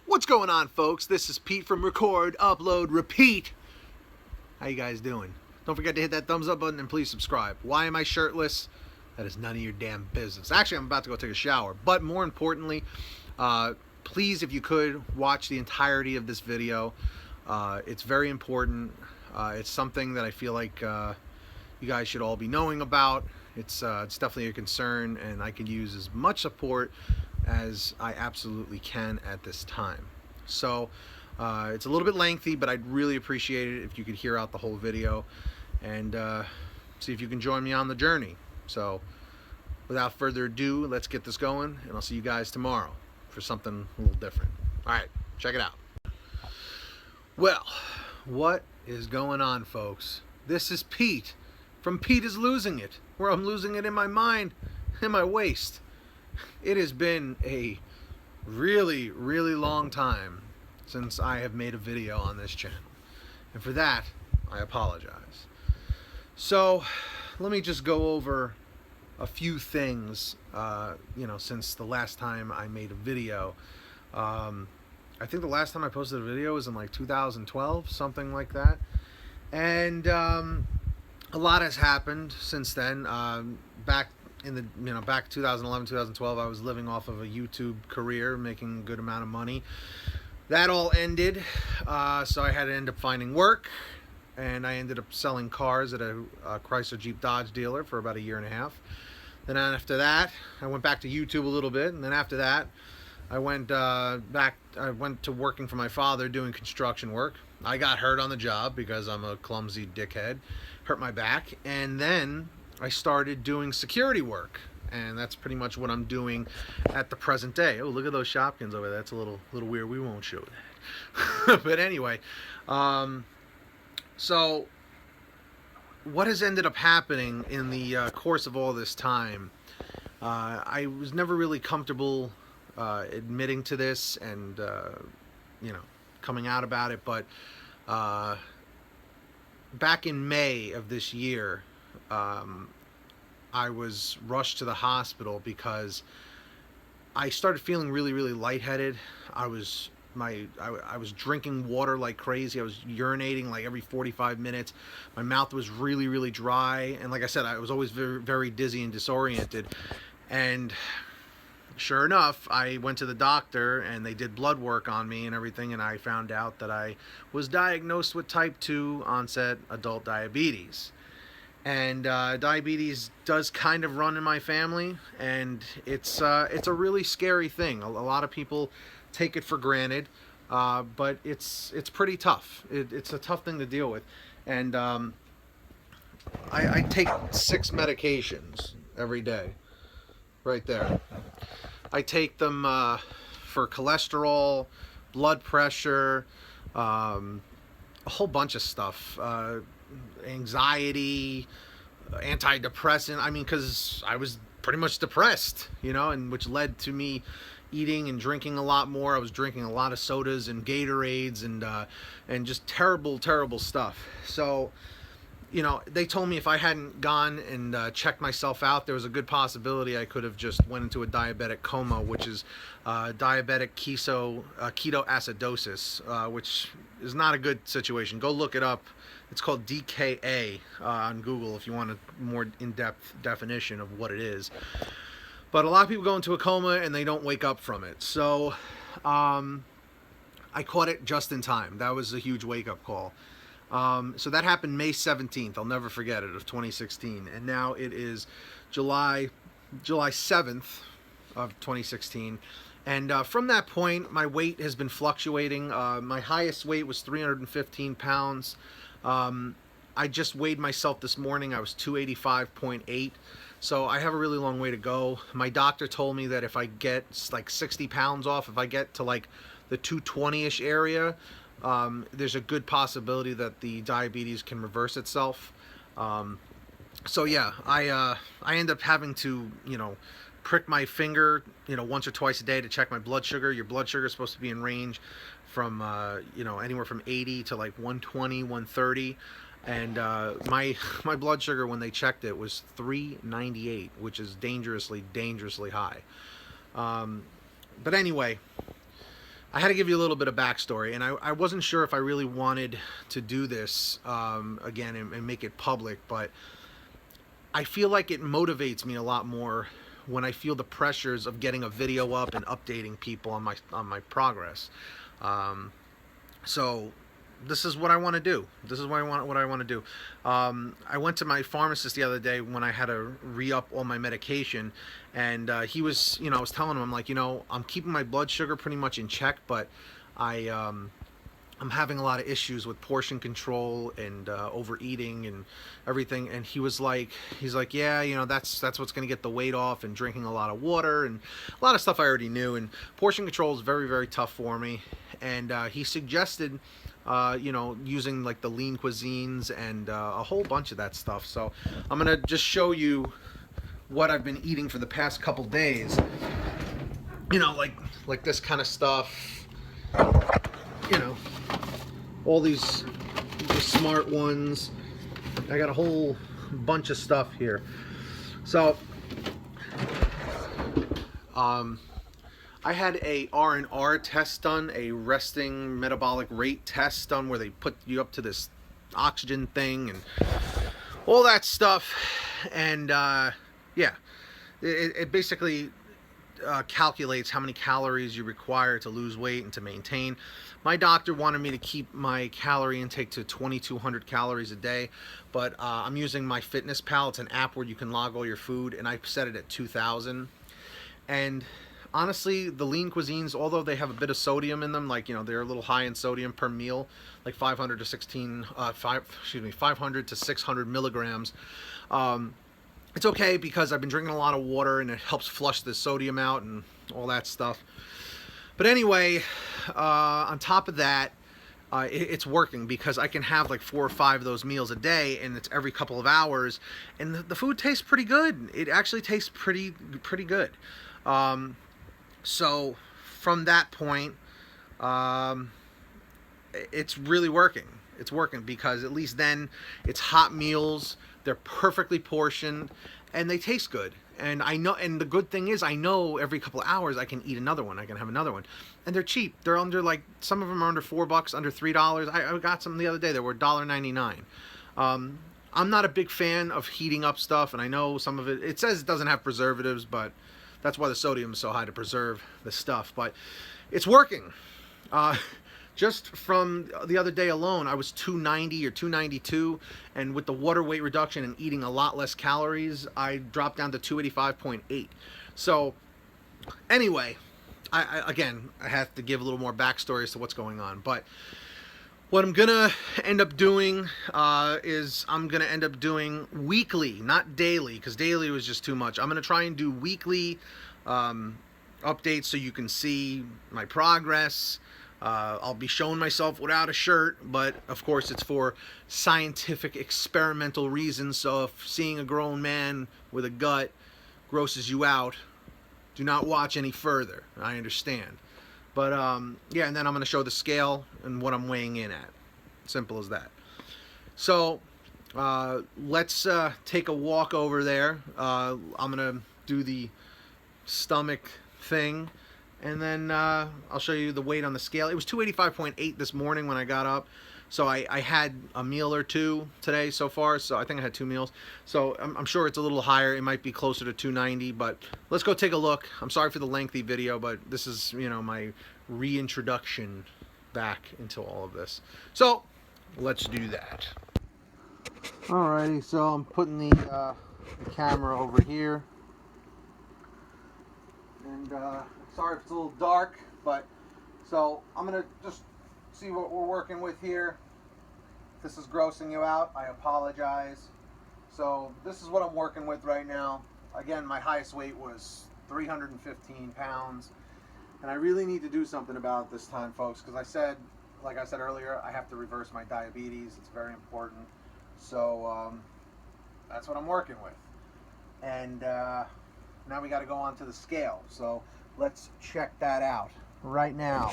What's going on, folks? This is Pete from Record, Upload, Repeat. How you guys doing? Don't forget to hit that thumbs up button and please subscribe. Why am I shirtless? That is none of your damn business. Actually, I'm about to go take a shower. But more importantly, please, if you could, watch the entirety of this video. It's very important. It's something that I feel like you guys should all be knowing about. It's definitely a concern, and I can use as much support as I absolutely can at this time. So it's a little bit lengthy, but I'd really appreciate it if you could hear out the whole video and see if you can join me on the journey. So without further ado, let's get this going, and I'll see you guys tomorrow for something a little different. All right, check it out. Well, what is going on, folks? This is Pete from Pete is Losing It, where I'm losing it in my mind, in my waist. It has been a really, really long time since I have made a video on this channel, and for that, I apologize. So, let me just go over a few things, since the last time I made a video. I think the last time I posted a video was in like 2012, something like that, and a lot has happened since then. Back 2011, 2012, I was living off of a YouTube career, making a good amount of money. That all ended, so I had to end up finding work, and I ended up selling cars at a Chrysler Jeep Dodge dealer for about a year and a half. Then after that, I went back to YouTube a little bit, and then after that, I went to working for my father doing construction work. I got hurt on the job because I'm a clumsy dickhead, hurt my back, and then I started doing security work, and that's pretty much what I'm doing at the present day. Oh, look at those Shopkins over there. That's a little weird. We won't show that. But anyway, so what has ended up happening in the course of all this time, I was never really comfortable admitting to this and coming out about it, but back in May of this year, I was rushed to the hospital because I started feeling really, really lightheaded. I was drinking water like crazy. I was urinating like every 45 minutes. My mouth was really, really dry, and like I said, I was always very, very dizzy and disoriented. And sure enough, I went to the doctor and they did blood work on me and everything, and I found out that I was diagnosed with type 2 onset adult diabetes. And diabetes does kind of run in my family, and it's a really scary thing. A lot of people take it for granted, but it's pretty tough. It's a tough thing to deal with. And I take 6 medications every day, right there. I take them for cholesterol, blood pressure, a whole bunch of stuff. Anxiety, antidepressant. I mean, because I was pretty much depressed, and which led to me eating and drinking a lot more. I was drinking a lot of sodas and Gatorades and just terrible, terrible stuff. So, they told me if I hadn't gone and checked myself out, there was a good possibility I could have just went into a diabetic coma, which is diabetic keto acidosis, which is not a good situation. Go look it up. It's called DKA on Google if you want a more in-depth definition of what it is. But a lot of people go into a coma and they don't wake up from it. So I caught it just in time. That was a huge wake-up call. So that happened May 17th. I'll never forget it, of 2016. And now it is July 7th of 2016. And from that point, my weight has been fluctuating. My highest weight was 315 pounds. I just weighed myself this morning. I was 285.8. So I have a really long way to go. My doctor told me that if I get like 60 pounds off, if I get to like the 220-ish area, there's a good possibility that the diabetes can reverse itself. So yeah, I end up having to, prick my finger, once or twice a day to check my blood sugar. Your blood sugar is supposed to be in range from, anywhere from 80 to like 120, 130. And my blood sugar when they checked it was 398, which is dangerously high. But anyway, I had to give you a little bit of backstory, and I wasn't sure if I really wanted to do this again and make it public, but I feel like it motivates me a lot more when I feel the pressures of getting a video up and updating people on my progress. So this is what I want to do. This is what I want to do. I went to my pharmacist the other day when I had to re-up all my medication, and he was, I was telling him, I'm like, I'm keeping my blood sugar pretty much in check, but I'm having a lot of issues with portion control and overeating and everything. And he's like, yeah, that's what's going to get the weight off, and drinking a lot of water and a lot of stuff I already knew. And portion control is very, very tough for me. And he suggested, using like the lean cuisines and a whole bunch of that stuff. So I'm going to just show you what I've been eating for the past couple days. Like this kind of stuff. All these smart ones. I got a whole bunch of stuff here. So I had a R&R test done, a resting metabolic rate test done, where they put you up to this oxygen thing and all that stuff. And yeah, it basically calculates how many calories you require to lose weight and to maintain. My doctor wanted me to keep my calorie intake to 2,200 calories a day, but I'm using MyFitnessPal. It's an app where you can log all your food, and I set it at 2,000. And honestly, the lean cuisines, although they have a bit of sodium in them, they're a little high in sodium per meal, like 500 to 600 milligrams. It's okay because I've been drinking a lot of water, and it helps flush the sodium out and all that stuff. But anyway, on top of that, it's working because I can have like 4 or 5 of those meals a day, and it's every couple of hours, and the food tastes pretty good. It actually tastes pretty good. So from that point, it's really working. It's working because at least then it's hot meals. They're perfectly portioned, and they taste good. And I know, and the good thing is, I know every couple of hours I can eat another one. I can have another one, and they're cheap. They're under, like, some of them are under $4, under $3. I got some the other day that were $1.99. I'm not a big fan of heating up stuff, and I know some of it says it doesn't have preservatives, but that's why the sodium is so high, to preserve the stuff. But it's working. Just from the other day alone, I was 290 or 292, and with the water weight reduction and eating a lot less calories, I dropped down to 285.8. So anyway, I have to give a little more backstory as to what's going on. But what I'm gonna end up doing is I'm gonna end up doing weekly, not daily, because daily was just too much. I'm gonna try and do weekly updates so you can see my progress. I'll be showing myself without a shirt, but of course it's for scientific experimental reasons. So if seeing a grown man with a gut grosses you out, do not watch any further. I understand. But yeah, and then I'm going to show the scale and what I'm weighing in at. Simple as that. So let's take a walk over there. I'm going to do the stomach thing. And then I'll show you the weight on the scale. It was 285.8 this morning when I got up. So I had a meal or two today so far. So I think I had 2 meals. So I'm sure it's a little higher. It might be closer to 290. But let's go take a look. I'm sorry for the lengthy video, but this is, my reintroduction back into all of this. So let's do that. Alrighty, so I'm putting the camera over here. And sorry if it's a little dark, but so I'm gonna just see what we're working with here. If this is grossing you out, I apologize. So this is what I'm working with right now. Again, my highest weight was 315 pounds, and I really need to do something about it this time, folks, because like I said earlier, I have to reverse my diabetes. It's very important. So that's what I'm working with. And now we got to go on to the scale. So let's check that out right now.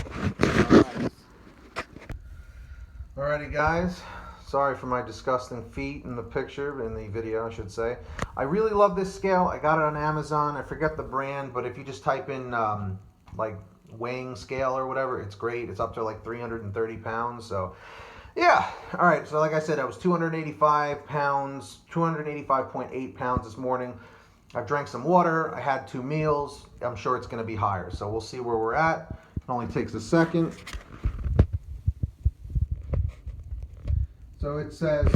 Alrighty, guys. Sorry for my disgusting feet in the picture, in the video, I should say. I really love this scale. I got it on Amazon. I forget the brand, but if you just type in like weighing scale or whatever. It's great. It's up to like 330 pounds. So yeah. All right. So like I said, I was 285 pounds, 285.8 pounds this morning. I've drank some water. I had 2 meals. I'm sure it's going to be higher. So we'll see where we're at. It only takes a second. So it says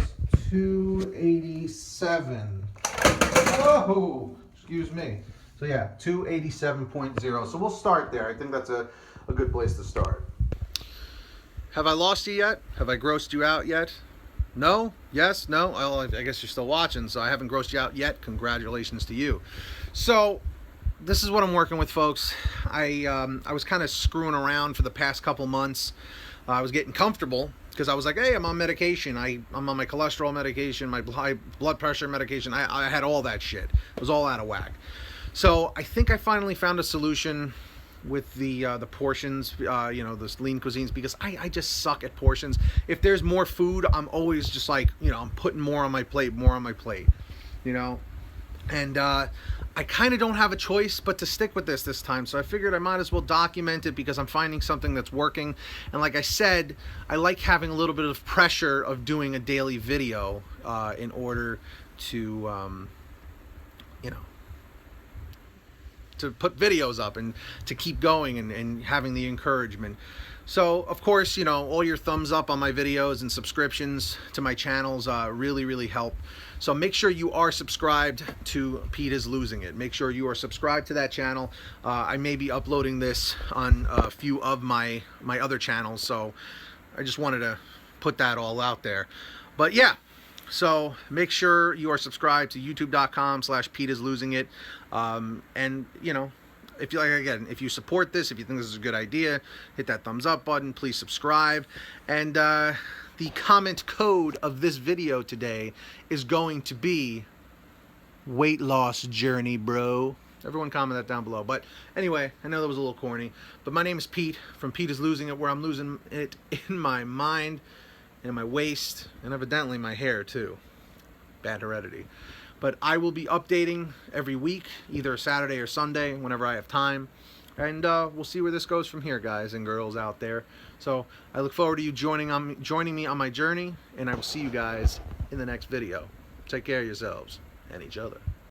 287. Oh, excuse me. So yeah, 287.0. So we'll start there. I think that's a good place to start. Have I lost you yet? Have I grossed you out yet? No? Yes? No? Well, I guess you're still watching, so I haven't grossed you out yet. Congratulations to you. So this is what I'm working with, folks. I was kind of screwing around for the past couple months. I was getting comfortable because I was like, hey, I'm on medication. I'm on my cholesterol medication, my high blood pressure medication. I had all that shit. It was all out of whack. So I think I finally found a solution with the portions, the lean cuisines, because I just suck at portions. If there's more food, I'm always just like, I'm putting more on my plate, and I kind of don't have a choice but to stick with this time. So I figured I might as well document it because I'm finding something that's working. And like I said, I like having a little bit of pressure of doing a daily video in order to, to put videos up and to keep going and having the encouragement. So of course, all your thumbs up on my videos and subscriptions to my channels really help. So make sure you are subscribed to Pete is Losing It. Make sure you are subscribed to that channel. I may be uploading this on a few of my other channels, so I just wanted to put that all out there. But yeah, so make sure you are subscribed to youtube.com/Pete is Losing It. And if you support this, if you think this is a good idea, hit that thumbs up button, please subscribe. And the comment code of this video today is going to be weight loss journey, bro. Everyone comment that down below. But anyway, I know that was a little corny, but my name is Pete from Pete is Losing It, where I'm losing it in my mind, in my waist, and evidently my hair too. Bad heredity. But I will be updating every week, either Saturday or Sunday, whenever I have time. And we'll see where this goes from here, guys and girls out there. So I look forward to you joining me on my journey, and I will see you guys in the next video. Take care of yourselves and each other.